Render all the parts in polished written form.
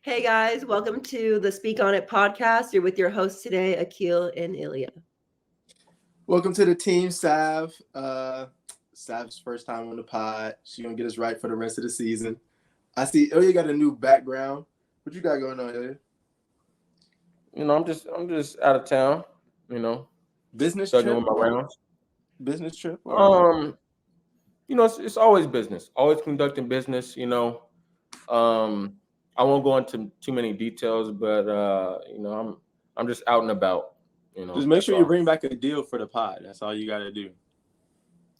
Hey guys, welcome to the Speak On It podcast. You're with your hosts today, Akil and Ilya. Welcome to the team, Sav. Sav's first time on the pod. She gonna get us right for the rest of the season. I see Ilya got a new background. What you got going on, Ilya? I'm just out of town. Business Still trip? doing my rounds. Business trip? Or... It's always business. Always conducting business. I won't go into too many details, but I'm just out and about. Just make sure you bring back a deal for the pod. That's all you got to do.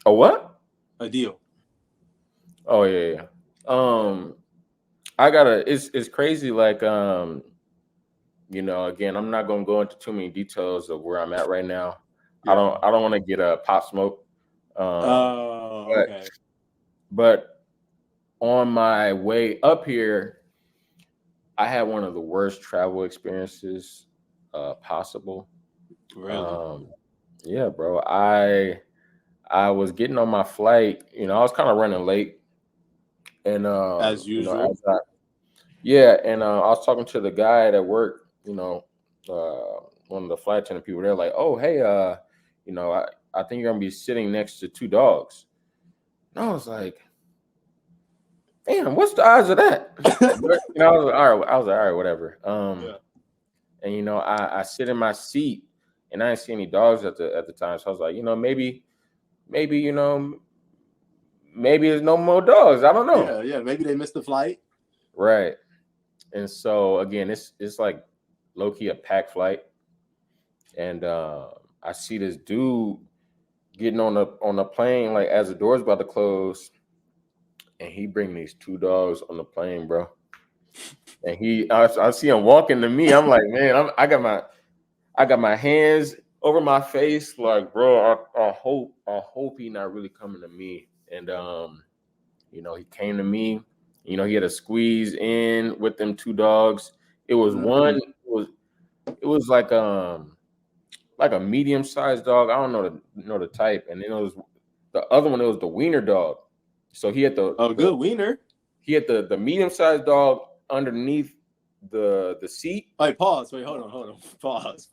A what? A deal. Oh yeah. It's crazy. Like again, I'm not gonna go into too many details of where I'm at right now. Yeah. I don't want to get a pop smoke. Okay. But on my way up here, I had one of the worst travel experiences possible. Really? Yeah, bro. I was getting on my flight. I was kind of running late, and as usual. I was talking to the guy at work. One of the flight attendant people. They're like, "Oh, hey, I think you're gonna be sitting next to two dogs." And I was like, damn, what's the odds of that? I was like, all right, whatever. And I sit in my seat and I didn't see any dogs at the time. So I was like, maybe there's no more dogs. I don't know. Yeah. Maybe they missed the flight. Right. And so again, it's like low-key a packed flight. And I see this dude getting on the plane, like as the door's about to close. And he bring these two dogs on the plane, bro. And I see him walking to me. I'm like, man, I got my hands over my face, like, bro. I hope he not really coming to me. And he came to me. He had to squeeze in with them two dogs. It was one. It was like a medium-sized dog. I don't know the type. And then it was the other one. It was the wiener dog. So he had good wiener. He had the medium-sized dog underneath the seat. Wait, pause. Wait, hold on. Pause.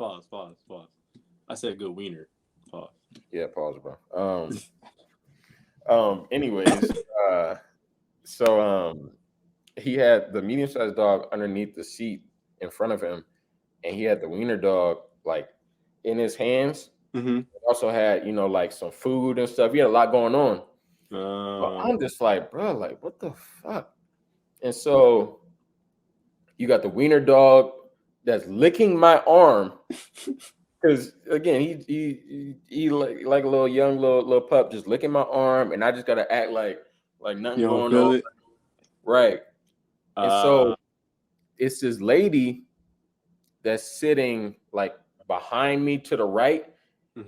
I said good wiener. Pause. Yeah, pause, bro. Anyways, so he had the medium-sized dog underneath the seat in front of him, and he had the wiener dog like in his hands. Mm-hmm. He also had like some food and stuff. He had a lot going on. But I'm just like, bro, like, what the fuck? And so you got the wiener dog that's licking my arm because again, he like a little young little pup just licking my arm, and I just gotta act like nothing going on. It? Right. And so it's this lady that's sitting like behind me to the right,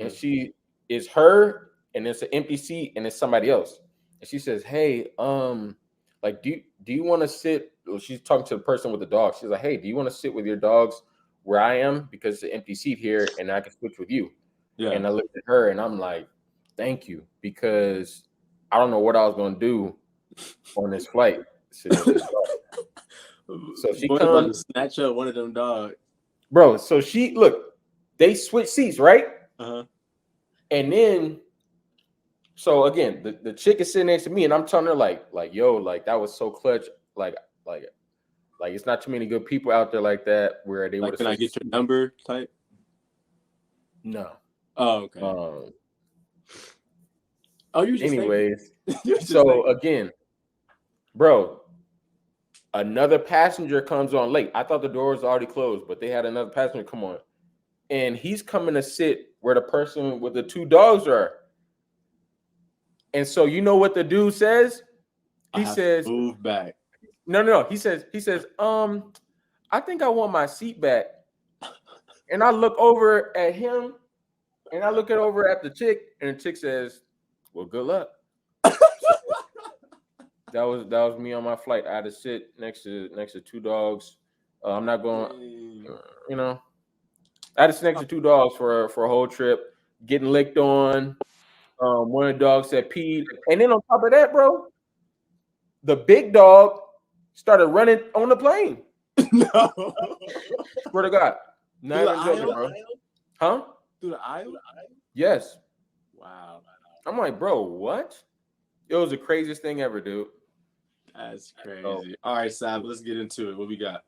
and she is her. And it's an empty seat, and it's somebody else. And she says, "Hey, like, do you want to sit?" Well, she's talking to the person with the dog. She's like, "Hey, do you want to sit with your dogs where I am because it's an empty seat here, and I can switch with you?" Yeah. And I looked at her, and I'm like, "Thank you," because I don't know what I was going to do on this flight. So she comes about to snatch up one of them dogs, bro. So they switch seats, right? And then. So again, the chick is sitting next to me, and I'm telling her like, yo, like that was so clutch, like it's not too many good people out there like that where they would. Can I get your number type? No. Oh, okay. You just anyways. So again, bro, another passenger comes on late. I thought the door was already closed, but they had another passenger come on, and he's coming to sit where the person with the two dogs are. And so you know what the dude says? He says, "Move back." No. He says, I think I want my seat back. And I look over at him, and I look over at the chick, and the chick says, "Well, good luck." That was me on my flight. I had to sit next to two dogs. I'm not going, I had to sit next to two dogs for a whole trip, getting licked on. One of the dogs said peed. And then on top of that, bro, the big dog started running on the plane. No. Swear to God. Not Through the even joking, aisle? bro. Huh? Through the aisle? Yes. Wow. I'm like, bro, what? It was the craziest thing ever, dude. That's crazy. Oh. All right, Sab, let's get into it. What we got?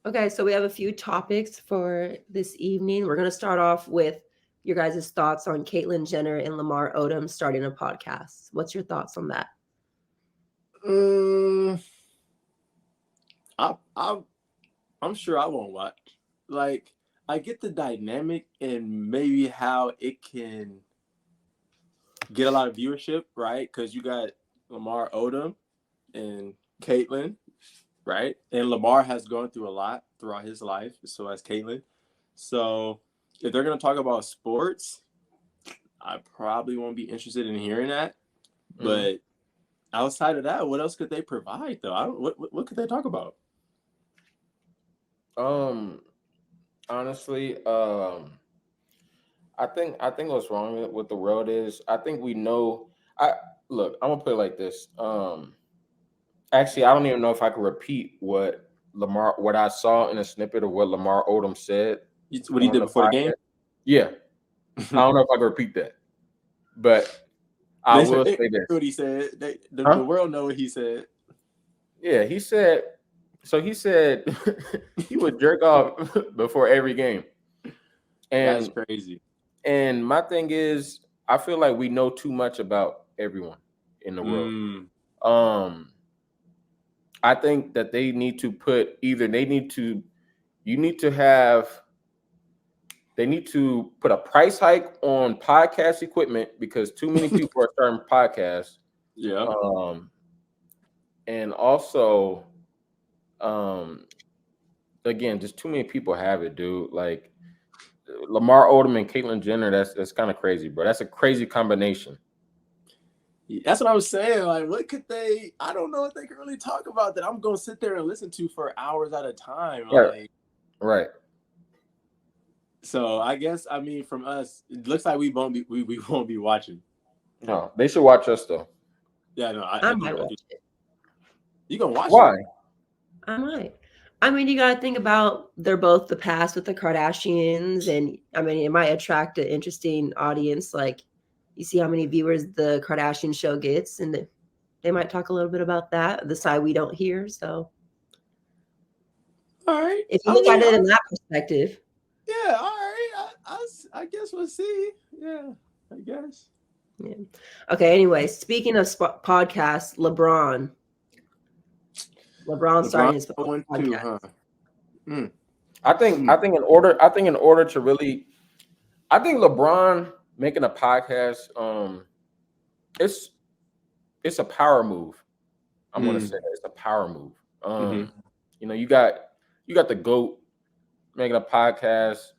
Okay, so we have a few topics for this evening. We're going to start off with your guys' thoughts on Caitlyn Jenner and Lamar Odom starting a podcast. What's your thoughts on that? I'm sure I won't watch. Like, I get the dynamic and maybe how it can get a lot of viewership, right? Because you got Lamar Odom and Caitlyn, right? And Lamar has gone through a lot throughout his life, so has Caitlyn. So if they're going to talk about sports, I probably won't be interested in hearing that. But outside of that, what else could they provide, though? I don't. What could they talk about? Honestly, I think what's wrong with the world is I think we know. I'm gonna put it like this. Actually, I don't even know if I can repeat what I saw in a snippet of what Lamar Odom said. What he did before the game? Yeah, I don't know if I can repeat that, but I will say this. What he said. The world know what he said. Yeah, he said. So he said he would jerk off before every game. And that's crazy. And my thing is, I feel like we know too much about everyone in the world. I think that they need to put they need to put a price hike on podcast equipment because too many people are starting podcasts. Yeah. And also, again, just too many people have it, dude. Like Lamar Odom and Caitlyn Jenner, that's kind of crazy, bro. That's a crazy combination. That's what I was saying. Like, what could they? I don't know if they can really talk about that. I'm gonna sit there and listen to for hours at a time. Like, right. So I guess from us, it looks like we won't be watching. No, they should watch us though. Yeah, no, I might watch it. You gonna watch Why? it? I might. You got to think about they're both the past with the Kardashians, and it might attract an interesting audience. Like, you see how many viewers the Kardashian show gets, and they might talk a little bit about that, the side we don't hear. So, all right, if you look at it in that perspective, yeah, all right. I guess we'll see. Yeah, I guess. Yeah. Okay. Anyway, speaking of podcasts, LeBron starting his podcast. Huh? I think in order to really, I think LeBron making a podcast, it's a power move. I'm gonna say it's a power move. You got the GOAT making a podcast.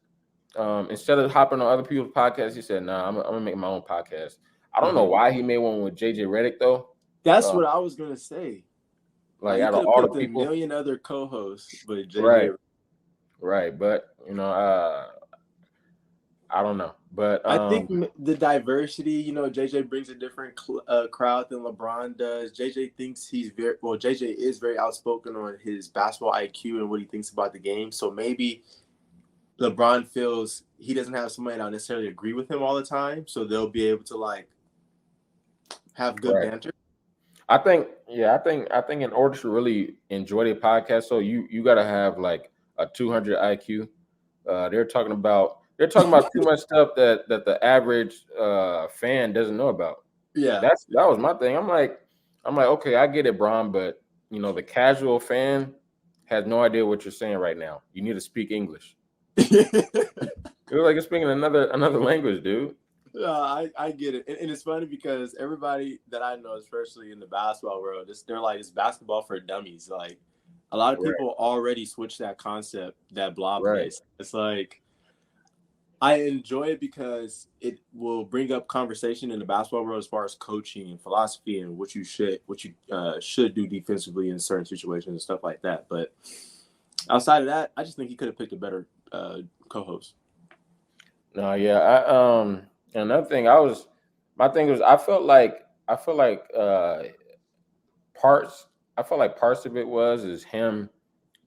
Instead of hopping on other people's podcasts, he said, "Nah, I'm gonna make my own podcast." I don't know why he made one with JJ Reddick though. That's what I was gonna say. Like out of all the people, a million other co-hosts, but JJ, right. But I don't know. But I think the diversity, JJ brings a different crowd than LeBron does. JJ thinks JJ is very outspoken on his basketball IQ and what he thinks about the game. So maybe LeBron feels he doesn't have somebody that necessarily agree with him all the time, so they'll be able to have good banter. I think in order to really enjoy the podcast, so you got to have like a 200 IQ. They're talking about too much stuff that the average fan doesn't know about. Yeah, that was my thing. I'm like, okay, I get it, Bron, but the casual fan has no idea what you're saying right now. You need to speak English. You're like you're speaking another language, dude. I get it, and it's funny because everybody that I know, especially in the basketball world, they're like, it's basketball for dummies. Like, a lot of people already switched that concept, that blah place. It's like, I enjoy it because it will bring up conversation in the basketball world as far as coaching and philosophy and what you should do defensively in certain situations and stuff like that. But outside of that, I just think he could have picked a better co-host. No, yeah. Another thing, my thing was I felt like parts of it is him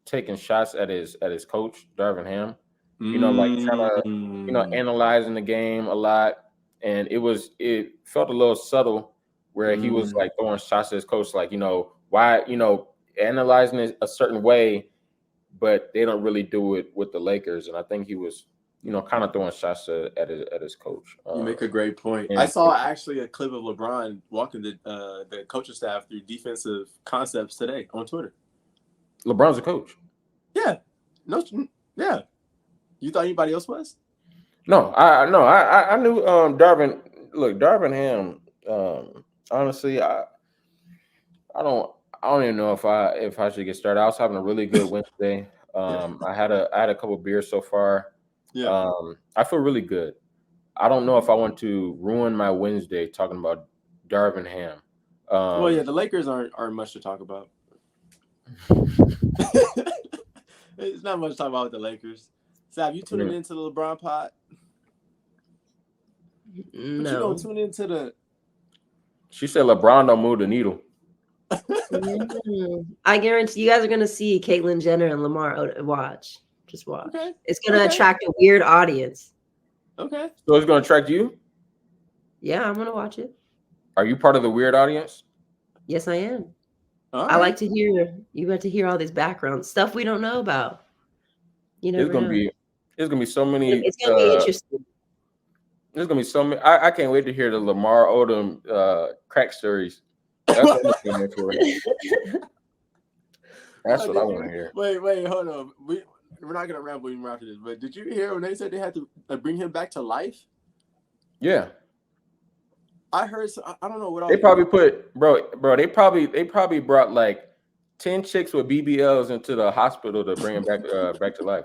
taking shots at his coach, Darvin Ham. Like trying to, analyzing the game a lot. And it felt a little subtle where he was like throwing shots at his coach, like, why, analyzing it a certain way, but they don't really do it with the Lakers. And I think he was, kind of throwing shots at his coach. You make a great point. And I saw actually a clip of LeBron walking the coaching staff through defensive concepts today on Twitter. LeBron's a coach. Yeah. Yeah. You thought anybody else was? No, I knew Darvin. Look, Darvin Ham. Honestly, I don't even know if I should get started. I was having a really good Wednesday. I had a couple beers so far. Yeah. I feel really good. I don't know if I want to ruin my Wednesday talking about Darvin Ham. Well, yeah, the Lakers aren't much to talk about. It's not much to talk about with the Lakers. Sav, you tuning into the LeBron pod? No. But you don't tune into the. She said LeBron don't move the needle. I guarantee you guys are gonna see Caitlyn Jenner and Lamar. Watch. Just watch. Okay. It's gonna attract a weird audience. Okay. So it's gonna attract you? Yeah, I'm gonna watch it. Are you part of the weird audience? Yes, I am. Right. I like to hear all this background stuff we don't know about. There's gonna be so many. It's gonna be interesting. There's gonna be so many. I can't wait to hear the Lamar Odom crack stories. That's what I'm looking for. That's what I want to hear. Wait, hold on. We're not gonna ramble even after this, but did you hear when they said they had to bring him back to life? Yeah. I heard. I don't know what they probably put, bro. They probably brought like 10 chicks with BBLs into the hospital to bring him back to life.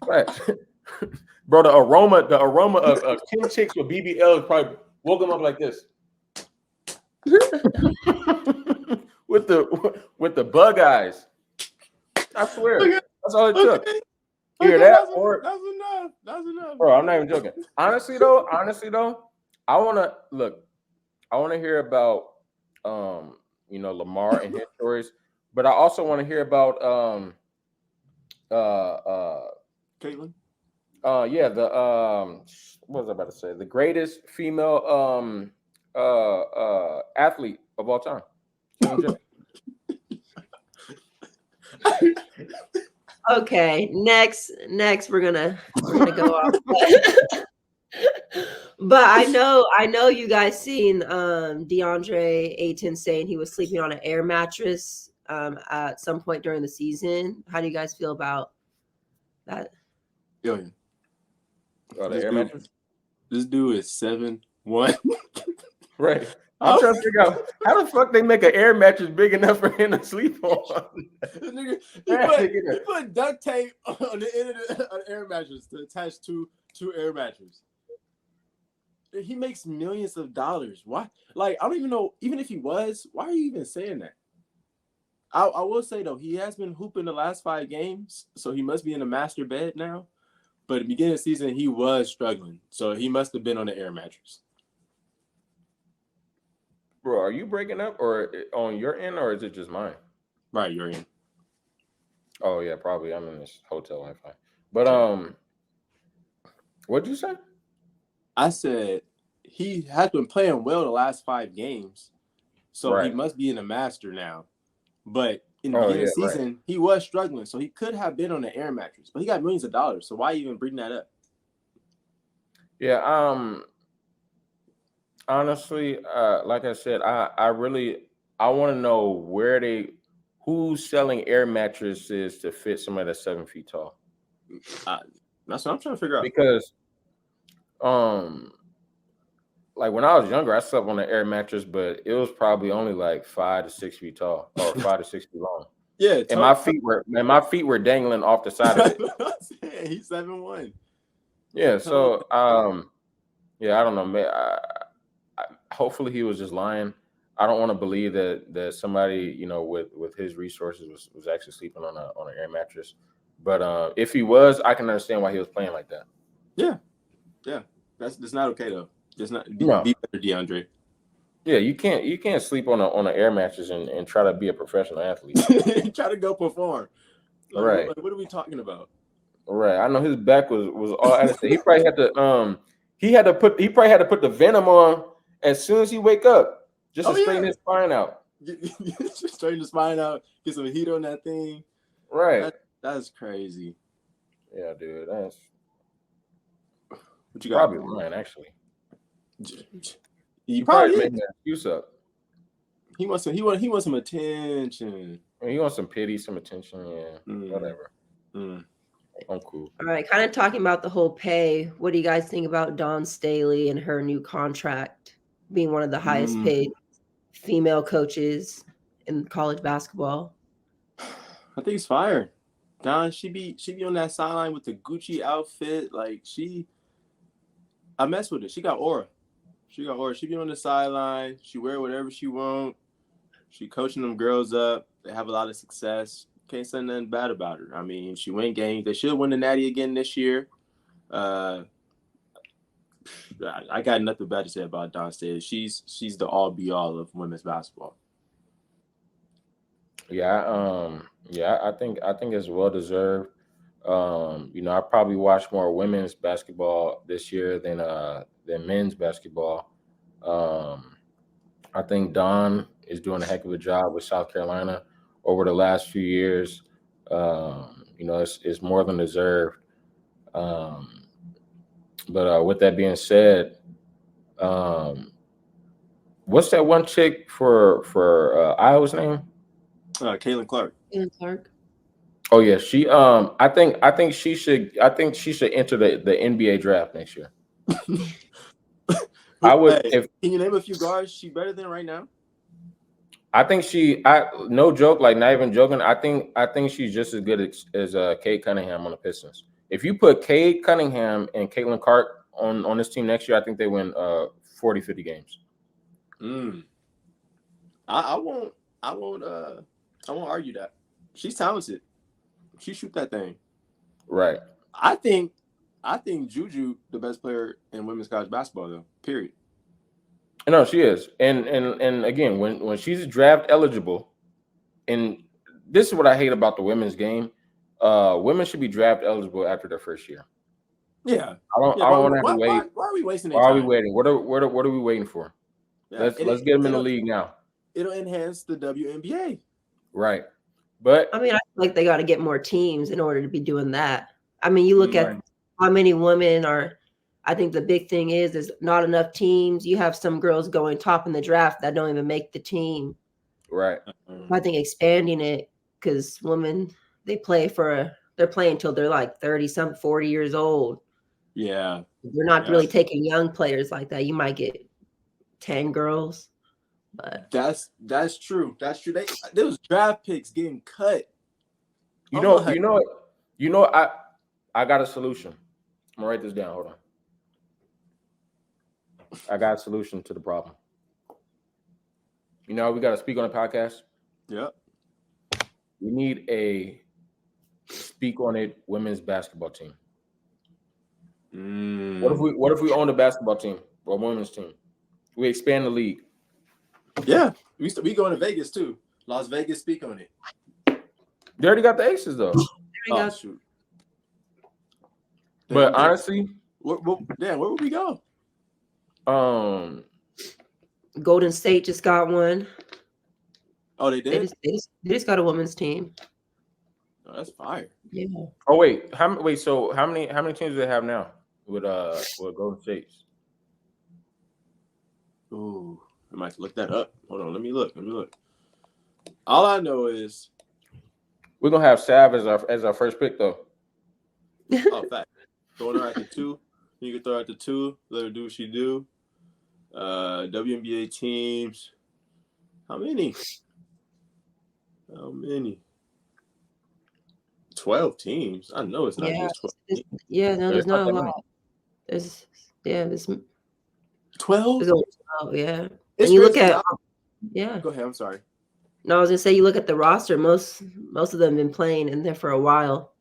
Right. Bro, the aroma of 10 chicks with BBLs probably woke him up like this. with the bug eyes. I swear. That's all it took. Hear that? That's enough. Bro, I'm not even joking. Honestly though, I want to hear about Lamar and his stories, but I also want to hear about Caitlyn. What was I about to say? The greatest female athlete of all time. Okay, next we're gonna go off. But I know you guys seen DeAndre Ayton saying he was sleeping on an air mattress at some point during the season. How do you guys feel about that? Yo, the air mattress? This dude is 7'1". Right. I'm trying to figure out how the fuck they make an air mattress big enough for him to sleep on. He put duct tape on the end of the air mattress to attach two air mattresses. He makes millions of dollars. Why? Like, I don't even know. Even if he was, why are you even saying that? I will say though, he has been hooping the last 5 games, so he must be in a master bed now. But at the beginning of the season, he was struggling, so he must have been on the air mattress. Bro, are you breaking up or on your end, or is it just mine? Right, you're in. Oh yeah, probably. I'm in this hotel Wi-Fi. But what'd you say? I said he has been playing well the last 5 games, so he must be in a master now. But in the beginning of the season, he was struggling, so he could have been on the air mattress. But he got millions of dollars, so why even bring that up? Yeah. Honestly, like I said, I want to know who's selling air mattresses to fit somebody that's 7 feet tall. That's what I'm trying to figure out. Because, like when I was younger, I slept on an air mattress, but it was probably only like 5 to 6 feet tall or 5 to 6 feet long. Yeah, and my feet were dangling off the side of it. He's 7'1". Yeah, so yeah, I don't know, man. Hopefully he was just lying. I don't want to believe that somebody, with his resources was actually sleeping on an air mattress. But if he was, I can understand why he was playing like that. Yeah. That's not okay though. That's not be better, DeAndre. Yeah, you can't sleep on an air mattress and try to be a professional athlete. Try to go perform. Right. What are we talking about? Right. I know his back was all out of state. He probably had to probably had to put the Venom on as soon as he wake up just to straighten his spine out. Just straighten the spine out, get some heat on that thing. Right. That's crazy. Yeah, dude. That's what you got. Probably lying, actually. He probably making that excuse up. He wants some attention. I mean, he wants some pity, some attention. Yeah, whatever. I'm cool. All right, kind of talking about the whole pay. What do you guys think about Dawn Staley and her new contract being one of the highest paid female coaches in college basketball? I think it's fire. Dawn, she be on that sideline with the Gucci outfit. Like I mess with it. She got aura. She be on the sideline. She wear whatever she want. She coaching them girls up. They have a lot of success. Can't say nothing bad about her. I mean, she win games. They should win the Natty again this year. I got nothing bad to say about Dawn Staley. She's the all be all of women's basketball. Yeah, I think it's well deserved. I probably watched more women's basketball this year than men's basketball. I think Dawn is doing a heck of a job with South Carolina over the last few years. It's more than deserved. But with that being said, what's that one chick for Iowa's name? Caitlyn Clark. Caitlyn Clark. Oh yeah, she. I think she should enter the NBA draft next year. I would. Can you name a few guards she better than right now? I think no joke, like not even joking. I think she's just as good as Cade Cunningham on the Pistons. If you put Cade Cunningham and Caitlyn Clark on this team next year, I think they win 40, 50 games. I won't argue that. She's talented. She shoot that thing. Right. I think Juju the best player in women's college basketball though. Period. No, she is. And again, when she's draft eligible, and this is what I hate about the women's game. Women should be draft eligible after their first year. Yeah. I don't want to have to wait. Why are we wasting Why are we waiting? What are we waiting for? Yeah. Let's get them in the league now. It'll enhance the WNBA. Right. But I mean, I feel like they got to get more teams in order to be doing that. I mean, you look at how many women are. I think the big thing is there's not enough teams. You have some girls going top in the draft that don't even make the team. Right. I think expanding it, because women, they're playing until they're like 30, 40 years old. Yeah. They're not really taking young players like that. You might get 10 girls. But that's true. That's true. Those draft picks getting cut. I got a solution. I'm gonna write this down. Hold on. I got a solution to the problem. We got to speak on a podcast. Yep. We need a Speak On It women's basketball team. What if we own a basketball team or women's team? We expand the league. Yeah, we going to Vegas too. Las Vegas, Speak On It. They already got the Aces though. Shoot. But honestly, where would we go? Golden State just got one. Oh, they did. They just got a women's team. Oh, that's fire. Yeah. Oh wait, so how many teams do they have now with Golden State? Ooh, I might look that up. Hold on, let me look. All I know is we're gonna have Sav as our first pick though. Oh, fact. Throwing her at the 2. You can throw her at the 2. Let her do what she do. WNBA teams. How many? 12 teams. I know it's not just 12. There's not a lot. There's 12? There's only 12, yeah. It's and you look at Go ahead, I'm sorry. No, I was gonna say you look at the roster, most of them been playing in there for a while.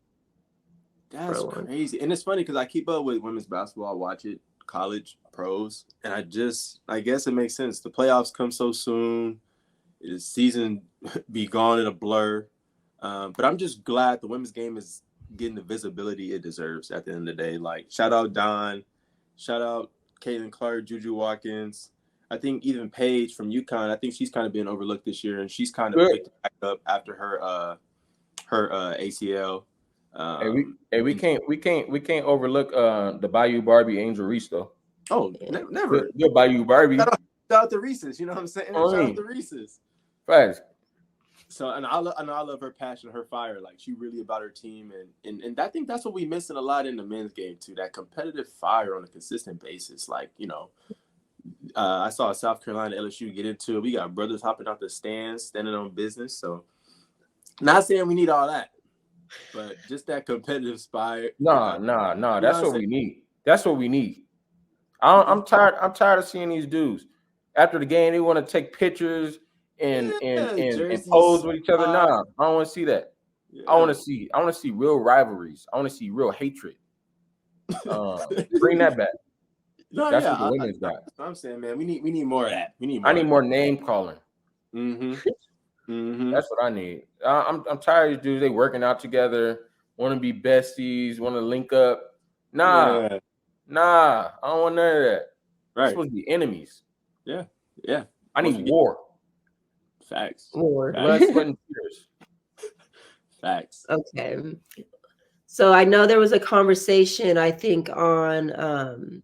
That's crazy. And it's funny because I keep up with women's basketball, I watch it college pros, and I guess it makes sense. The playoffs come so soon. The season be gone in a blur. But I'm just glad the women's game is getting the visibility it deserves at the end of the day. Like, shout out Dawn, shout out Caitlyn Clark, Juju Watkins. I think even Paige from UConn, I think she's kind of been overlooked this year, and she's kind of picked it back up after her ACL. We can't overlook the Bayou Barbie Angel Reese though. Oh, never. Good Bayou Barbie. Shout out to Reese's. You know what I'm saying? Shout out to Reese's. Facts. So, and I love her passion, her fire. Like, she really about her team, and I think that's what we missing a lot in the men's game too. That competitive fire on a consistent basis. Like, you know, I saw South Carolina LSU get into it. We got brothers hopping out the stands, standing on business. So, not saying we need all that, but just that competitive fire. Nah. That's what we need. That's what we need. I'm tired of seeing these dudes after the game. They want to take pictures and pose with each other. Nah, I don't want to see that. Yeah. I want to see real rivalries. I want to see real hatred. Bring that back. That's what the women's got. I'm saying, man, we need more of that. I need more name calling. Mm-hmm. That's what I need. I'm tired of these dudes. They working out together, want to be besties, want to link up. Nah, I don't want none of that. Right. We're supposed to be enemies. Yeah. I need war. Facts. War. Blood, sweat, and tears. Facts. Okay. So I know there was a conversation, I think, on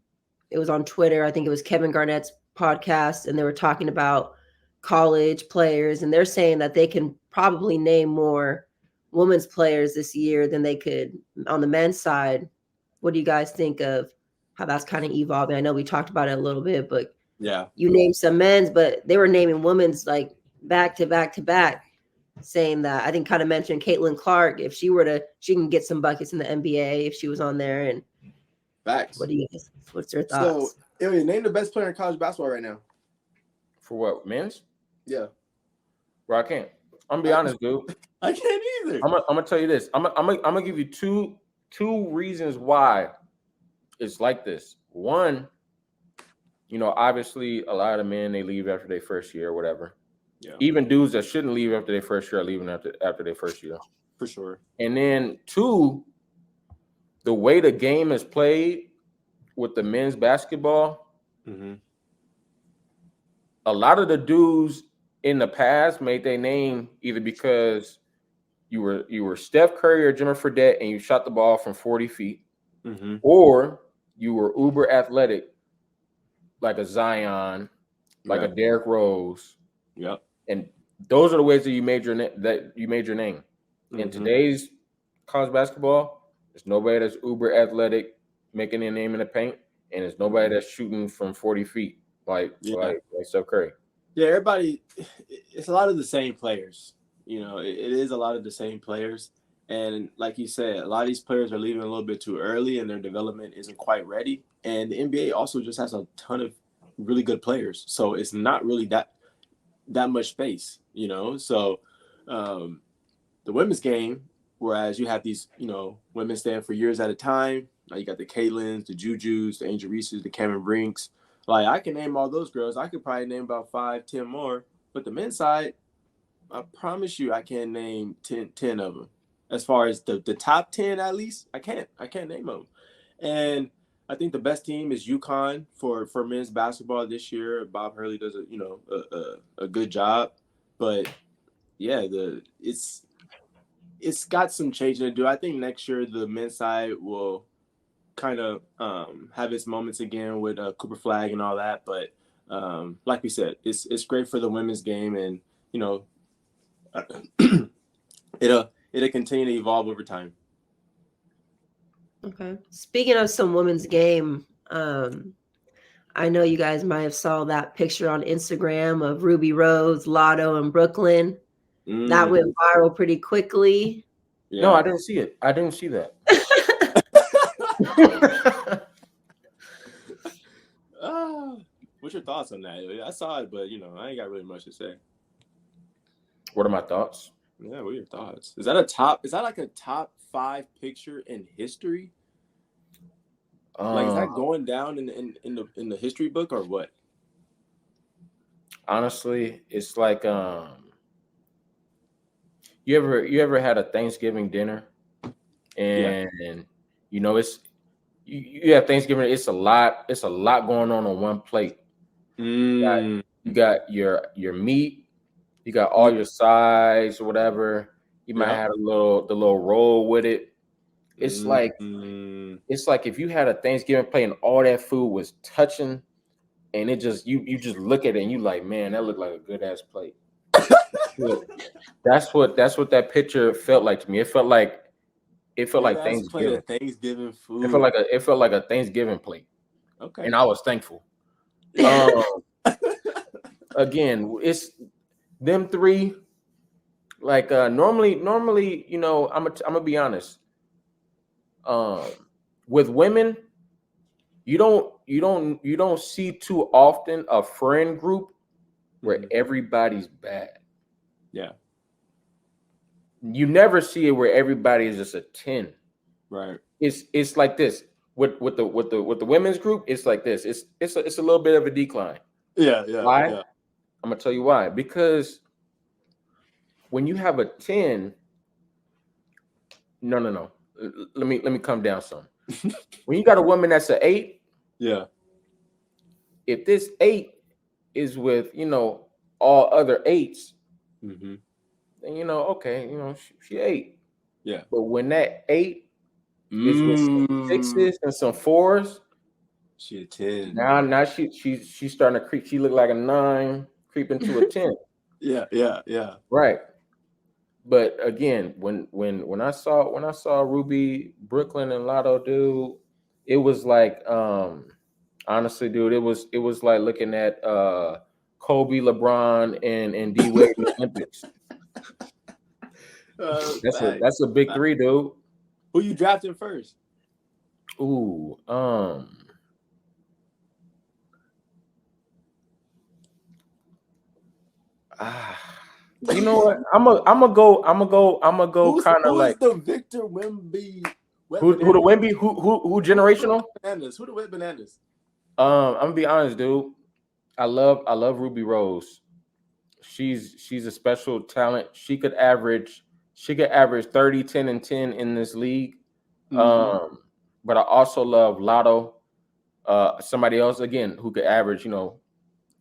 it was on Twitter. I think it was Kevin Garnett's podcast, and they were talking about college players, and they're saying that they can probably name more women's players this year than they could on the men's side. What do you guys think of how that's kind of evolving? I know we talked about it a little bit, but yeah, you named some men's, but they were naming women's like back to back, saying that. I think kind of mentioned Caitlyn Clark. If she can get some buckets in the NBA if she was on there. And facts. What's your thoughts? So, Ilya, name the best player in college basketball right now. For what, men's? Yeah. Bro, I can't. I'm gonna be honest, dude. I can't either. I'm gonna tell you this. I'm gonna give you two reasons why it's like this. One, you know, obviously a lot of men, they leave after their first year or whatever. Yeah. Even dudes that shouldn't leave after their first year are leaving after their first year. For sure. And then two, the way the game is played with the men's basketball, a lot of the dudes in the past made their name either because you were Steph Curry or Jimmy Fredette and you shot the ball from 40 feet, or you were uber athletic like a Zion, like a Derrick Rose. Yep. And those are the ways that you made your name. In today's college basketball, there's nobody that's uber athletic making their name in the paint, and there's nobody that's shooting from 40 feet like Steph Curry. Yeah, everybody, it's a lot of the same players. You know, it is a lot of the same players. And like you said, a lot of these players are leaving a little bit too early and their development isn't quite ready. And the NBA also just has a ton of really good players. So it's not really that much space, you know. So the women's game, whereas you have these, you know, women staying for years at a time. Now you got the Caitlyns, the Jujus, the Angel Reeses, the Cameron Brinks. Like, I can name all those girls. I could probably name about 5, 10 more. But the men's side, I promise you I can't name 10 of them. As far as the top 10, at least, I can't name them. And I think the best team is UConn for men's basketball this year. Bob Hurley does a good job. But yeah, it's got some changing to do. I think next year the men's side will kind of have its moments again with Cooper Flag and all that. But like we said, it's great for the women's game, and you know, it'll continue to evolve over time. Okay. Speaking of some women's game, I know you guys might have saw that picture on Instagram of Ruby Rose, Latto, and Brooklyn. That went viral pretty quickly. Yeah. No, I didn't see it. I didn't see that. What's your thoughts on that? I saw it, but you know, I ain't got really much to say. What are my thoughts? Yeah, what are your thoughts? Is that like a top 5 picture in history? Like, is that going down in the history book or what? Honestly, it's like you ever had a Thanksgiving dinner and you know it's you have Thanksgiving, it's a lot going on one plate. You got your meat, you got all your sides or whatever. You might have the little roll with it. It's like if you had a Thanksgiving plate and all that food was touching, and it just you just look at it and you like, man, that looked like a good ass plate. That's what that picture felt like to me. It felt like Thanksgiving. Plate of Thanksgiving food. It felt like a Thanksgiving plate. Okay. And I was thankful. Again, it's them three. Like normally, you know, I'm gonna be honest. With women, you don't see too often a friend group where everybody's bad. Yeah. You never see it where everybody is just a 10. Right. It's like this. With the women's group, it's like this. It's a little bit of a decline. Yeah. Why? Yeah. I'm gonna tell you why. Because when you have a 10, no. Let me come down some. When you got a woman that's an 8, if this 8 is with, you know, all other 8s, then you know, okay, you know, she 8. Yeah. But when that 8 is with some 6s and some 4s, she a 10. Now she's starting to creep. She look like a 9 creeping to a 10. Yeah. Right. But again, when I saw Rubi, Brooklyn, and Latto, dude, it was like honestly, dude, it was like looking at Kobe, LeBron, and D Wade in the Olympics. That's a big 3, dude. Who you drafting first? Ooh, you know what? I'm gonna go kind of like the Victor Wemby. Who the Wemby? Who generational? Bananas. Who the wet bananas? I'm gonna be honest, dude. I love Ruby Rose. She's a special talent. She could average 30, 10, and 10 in this league. But I also love Latto. Somebody else again who could average, you know,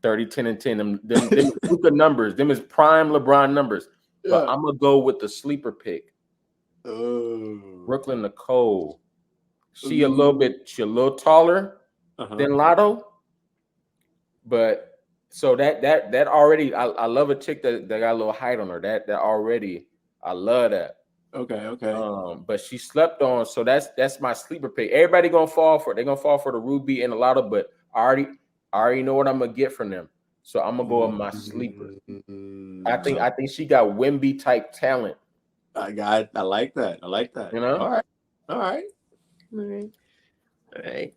30, 10, and 10. Them good numbers. Them is prime LeBron numbers. But I'm gonna go with the sleeper pick. Brooklyn Nicole. She a little taller than Latto. But so that already, I love a chick that got a little height on her. That already, I love that. Okay. But she slept on, so that's my sleeper pick. Everybody gonna fall for it. They're gonna fall for the Rubi and the Latto, but I already know what I'm gonna get from them. So I'm gonna go with my sleeper. I think she got Wemby type talent. I like that. You know? All right.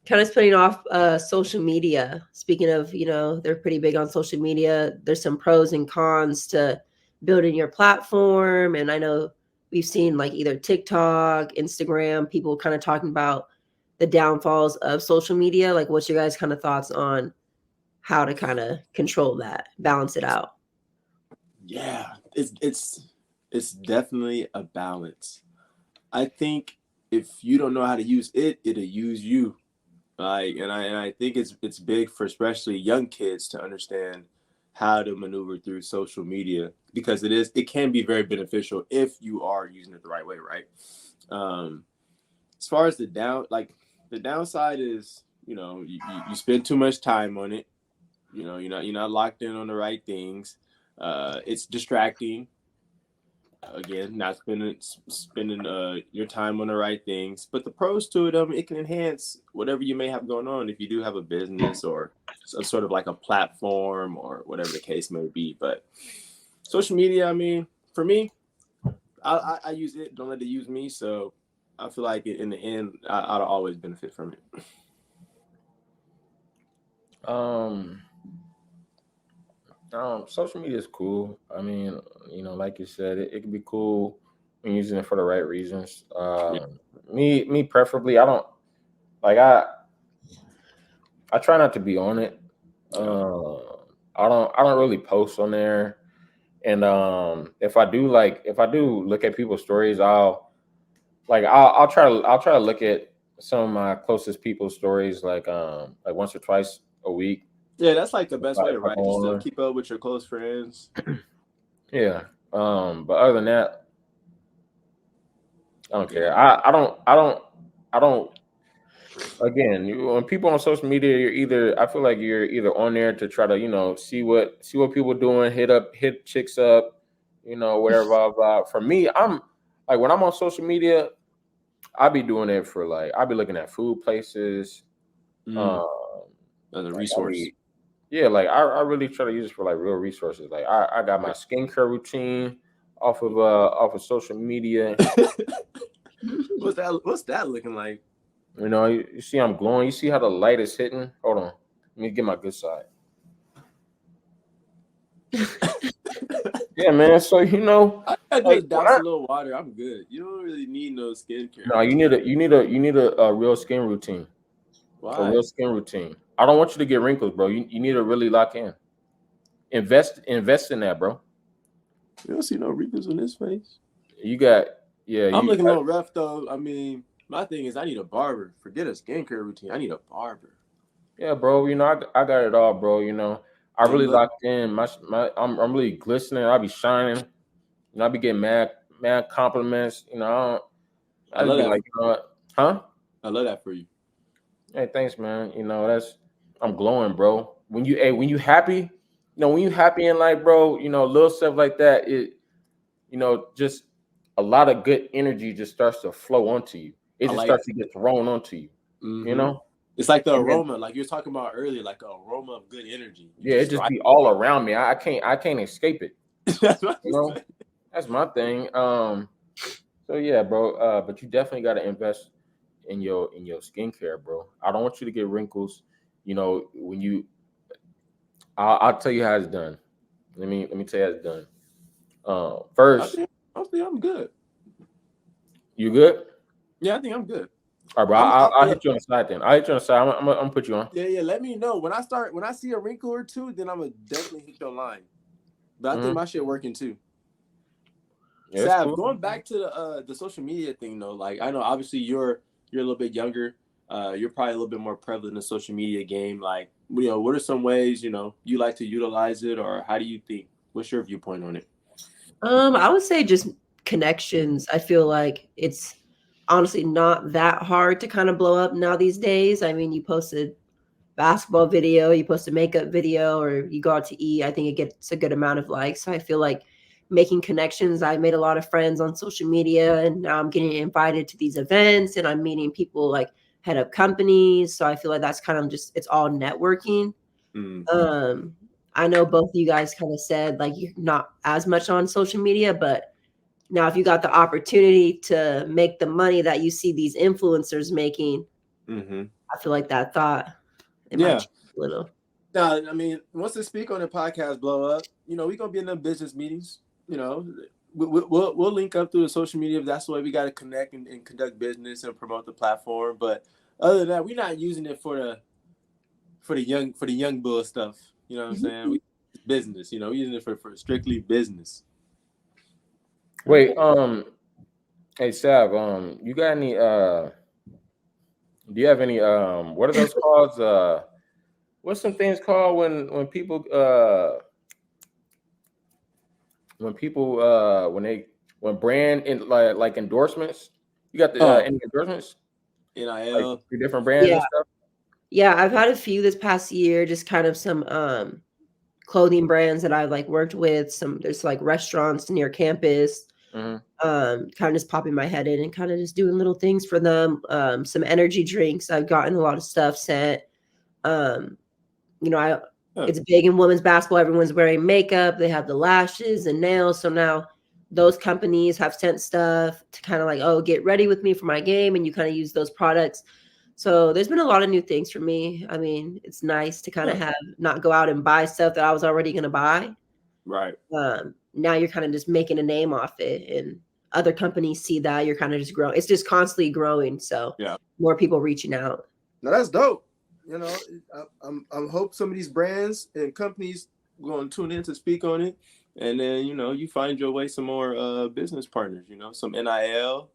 Kind of spinning off social media. Speaking of, you know, they're pretty big on social media. There's some pros and cons to building your platform. And I know we've seen like either TikTok, Instagram, people kind of talking about the downfalls of social media. Like, what's your guys' kind of thoughts on how to kind of control that, balance it out? Yeah, it's definitely a balance. I think if you don't know how to use it, it'll use you. And I think it's big for especially young kids to understand how to maneuver through social media, because it can be very beneficial if you are using it the right way, right? As far as the downside is, you know, you spend too much time on it. You know, you're not locked in on the right things. It's distracting. Again, not spending your time on the right things. But the pros to it, it can enhance whatever you may have going on if you do have a business or some sort of like a platform or whatever the case may be. But social media, I mean, for me, I use it. Don't let it use me. So I feel like in the end, I'll always benefit from it. Social media is cool. I mean, you know, like you said, it can be cool when using it for the right reasons. Me preferably, I don't like I try not to be on it. I don't really post on there. And if I do look at people's stories, I'll try to look at some of my closest people's stories like once or twice a week. Yeah, that's like the best way, If I right? go Just to on. keep up with your close friends. Yeah. But other than that, I don't care. I don't. Again, when people on social media, I feel like you're either on there to try to, see what people doing, hit chicks up, whatever, blah, blah. For me, I'm like when I'm on social media, I be doing it for I be looking at food places. As a resource. I really try to use it for real resources. Like I got my skincare routine off of social media. What's that looking like? You see I'm glowing. You see how the light is hitting? Hold on. Let me get my good side. Yeah, man. So I just douse a little water. I'm good. You don't really need no skincare. No, you need a real skin routine. Why? A real skin routine. I don't want you to get wrinkles, bro. You need to really lock in. Invest in that, bro. You don't see no wrinkles on his face. You got I'm looking a little rough though. I mean, my thing is I need a barber. Forget a skincare routine. I need a barber. Yeah, bro. I got it all, bro. I really locked in. I'm really glistening. I be shining. I be getting mad compliments. I love that. Huh? I love that for you. Hey, thanks, man. I'm glowing, bro. When you happy, when you happy in life, bro, little stuff like that, just a lot of good energy just starts to flow onto you. It just starts to get thrown onto you. Mm-hmm. It's like the aroma, like you were talking about earlier, like an aroma of good energy. It just be all around me. I can't escape it. That's my thing. So yeah, bro. But you definitely got to invest in your skincare, bro. I don't want you to get wrinkles. When you, I'll tell you how it's done. Let me tell you how it's done. First, I think I'm good. You good? Yeah, I think I'm good. All right, bro. I'll hit you on the side then. I'll hit you on the side. I'm gonna put you on. Yeah. Let me know when I see a wrinkle or two, then I'm gonna definitely hit your line. But I think my shit working too. Yeah, Sav, cool. Going back to the social media thing though, like I know obviously you're a little bit younger. You're probably a little bit more prevalent in the social media game. Like, what are some ways you like to utilize it, or how do you think? What's your viewpoint on it? I would say just connections. I feel like it's honestly not that hard to kind of blow up now these days. I mean, you post a basketball video, you post a makeup video, or you go out to eat. I think it gets a good amount of likes. So I feel like making connections. I made a lot of friends on social media, and now I'm getting invited to these events, and I'm meeting people like head of companies. So I feel like that's kind of just, it's all networking. I know both of you guys kind of said like you're not as much on social media, but now if you got the opportunity to make the money that you see these influencers making, I feel like that thought might change a little. No, I mean, once the Speak on the podcast blow up, we're gonna be in them business meetings. We'll link up through the social media if that's the way we got to connect and conduct business and promote the platform. But other than that, we're not using it for the young bull stuff. You know what I'm saying? Business. We're using it for strictly business. Wait, hey Sav, you got any? Do you have any? What are those called? What's some things called when people when brand in like endorsements? You got the any endorsements? NIL, like different brands and stuff. Yeah, I've had a few this past year. Just kind of some clothing brands that I've like worked with. There's like restaurants near campus. Kind of just popping my head in and kind of just doing little things for them. Some energy drinks. I've gotten a lot of stuff sent. It's big in women's basketball. Everyone's wearing makeup. They have the lashes and nails. So now those companies have sent stuff to kind of like, oh, get ready with me for my game. And you kind of use those products. So there's been a lot of new things for me. I mean, it's nice to kind of not go out and buy stuff that I was already going to buy. Right. Now you're kind of just making a name off it, and other companies see that you're kind of just growing. It's just constantly growing. So more people reaching out. No, that's dope. you know, I hope some of these brands and companies going to tune in to speak on it, and then you find your way some more business partners. Some NIL,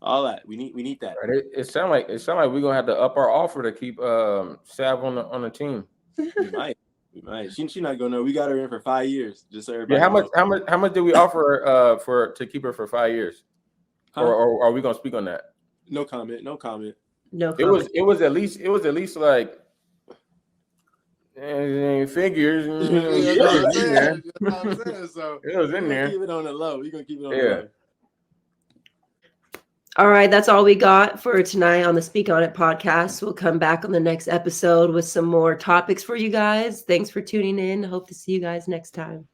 all that. We need that. Right. It sound like we're gonna have to up our offer to keep Sav on the team. We might. She not gonna know. We got her in for 5 years. Just so everybody. Yeah. How much did we offer to keep her for 5 years? Huh? Or are we gonna speak on that? No comment. No comment. It was at least like figures. That's what I'm saying. So it was in there. Keep it on the low. We're gonna keep it on the low. All right, that's all we got for tonight on the Speak On It podcast. We'll come back on the next episode with some more topics for you guys. Thanks for tuning in. Hope to see you guys next time.